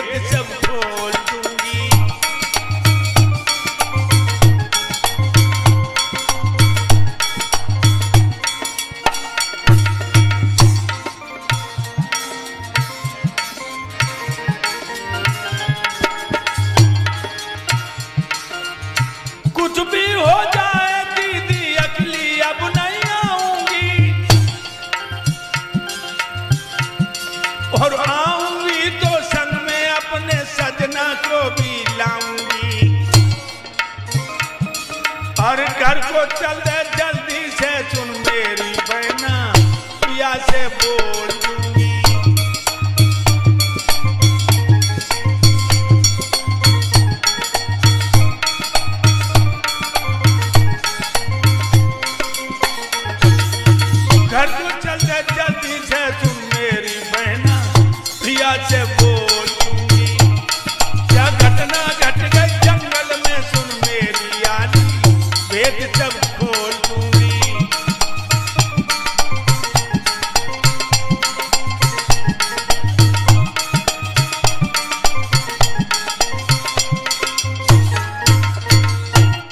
भेद सब खोल दूंगी। कुछ भी हो जाए दीदी अकेली अब नहीं आऊंगी, और आऊंगी तो संग में अपने सजना को भी लाऊंगी। और घर को चल दे जल्दी से सुन मेरी बहना, पिया से बोल दूंगी। घर को चल दे जल्दी से सुन मेरी बहना, पिया से बोल दूंगी। क्या घटना घट गई जंगल में सुन मेरी यानी, भेद सब खोल दूंगी।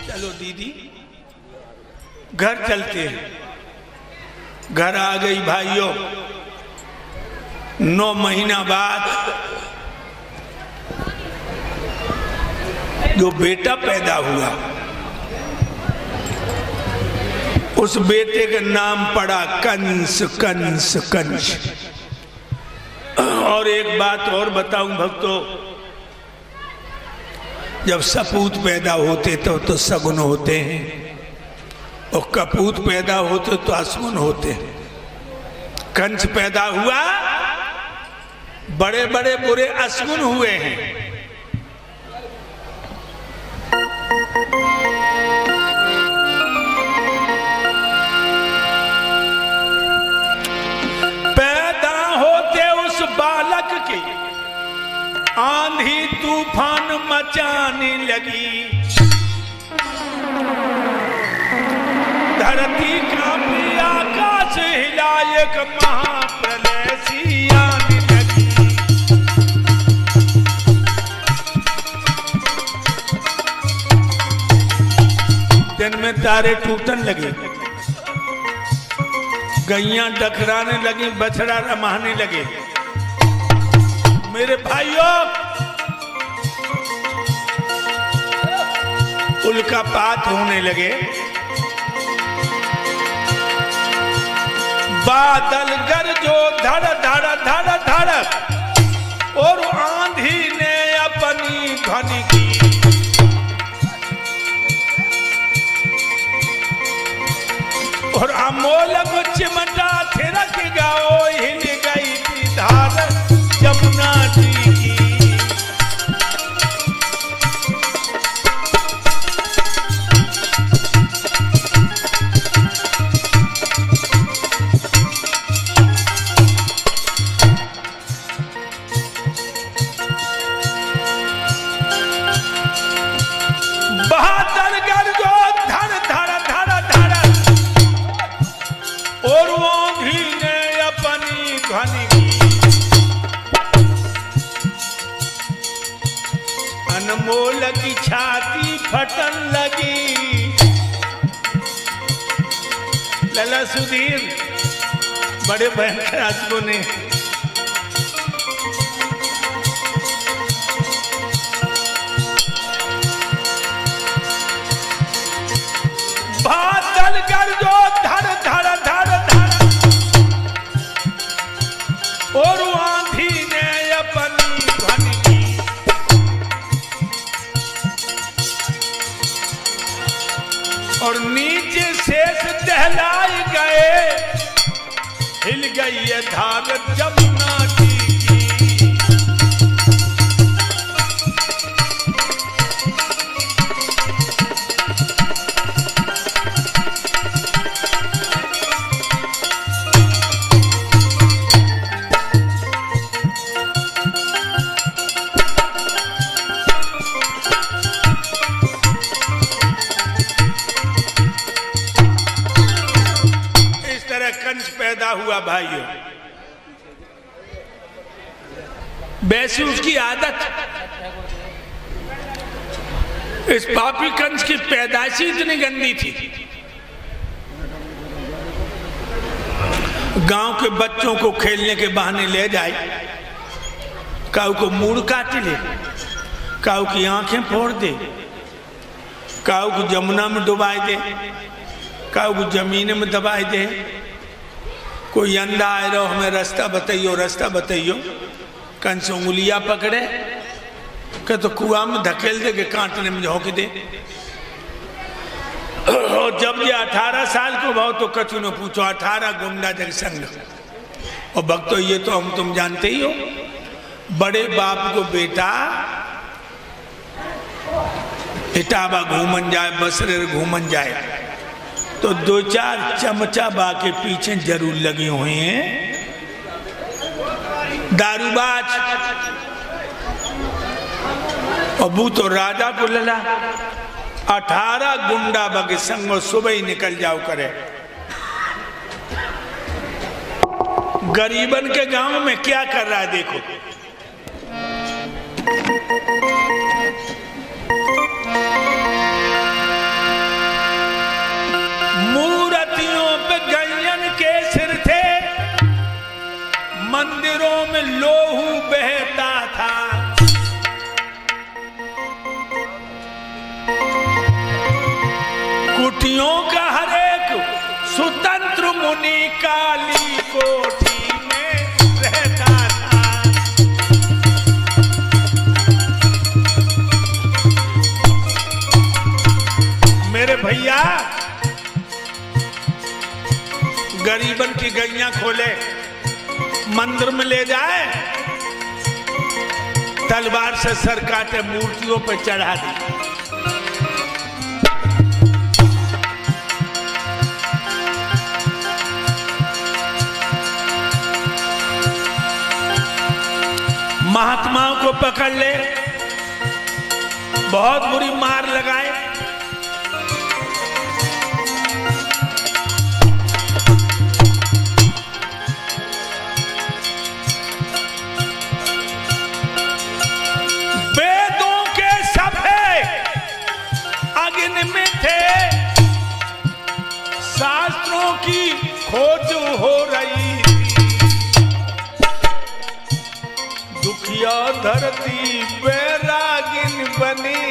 चलो दीदी घर चलते हैं। घर आ गई भाइयों, 9 महीना बाद जो बेटा पैदा हुआ, उस बेटे का नाम पड़ा कंस कंस कंस। और एक बात और बताऊं भक्तों, जब सपूत पैदा होते तो सगुन होते हैं, और कपूत पैदा होते तो असगुन होते हैं। कंस पैदा हुआ, बड़े बड़े बुरे असगुन हुए हैं। पैदा होते उस बालक की आंधी तूफान मचाने लगी, धरती कांपी आकाश हिला, एक महाप्रलय सी आने लगी। दिन में तारे टूटने लगे, गैयां डकराने लगी, बछड़ा रमाने लगे। मेरे भाइयों, उल्कापात होने लगे, बादल गरजो धड़ धड़ धड़ धड़, और आंधी ने अपनी ध्वनि की। और अमोलक चिमटा थिरक गाओ, हिल गई थी धार यमुना जी की। अनमोल की छाती फटन लगी। लला सुधीर बड़े भयंकर आदमियों ने बादल गरजो धड़ धड़ धड़ धड़, और आंधी ने अपनी ध्वनि की। और नीचे शेष दहलाए गए, हिल गई है धार यमुना जी की। पैदा हुआ भाइयों। वैसी उसकी आदत। इस पापी कंस की पैदाइश इतनी गंदी थी, गांव के बच्चों को खेलने के बहाने ले जाए, काऊ को मूड़ काट ले, काऊ की आंखें फोड़ दे, काऊ को जमुना में डुबाए दे, काऊ को जमीन में दबाए दे। कोई अंधा आए रहो हमें रास्ता बताइयो, रास्ता बताइयो, कंस उंगलियां पकड़े के तो कुआं में धकेल दे के कांटने में झोंक दे। और जब ये 18 साल को भाव तो कछु न पूछो, 18 गुंडा जग संग। और भक्तों ये तो हम तुम जानते ही हो, बड़े बाप को बेटा इटावा घूमन जाए, बसरे घूमन जाए तो 2-4 चमचा बा के पीछे जरूर लगी हुई हैं। दारूबाज और वो तो राजा को लला 18 गुंडा बगे संग सुबह ही निकल जाओ करे। गरीबन के गांव में क्या कर रहा है देखो। मूर्तियों पे गैयन के सिर थे, मंदिरों में लोहू बहता था। कुटियों का हर एक स्वतंत्र मुनि काली कोठी में रहता था। मेरे भैया गरीबन की गैया खोले, मंदिर में ले जाए, तलवार से सर काटे, मूर्तियों पर चढ़ा दी। महात्माओं को पकड़ ले, बहुत बुरी मार लगाए। वेदों के सफे अग्नि में थे, शास्त्रों की खोज हो रही। दुखिया धरती बैरागिन बनी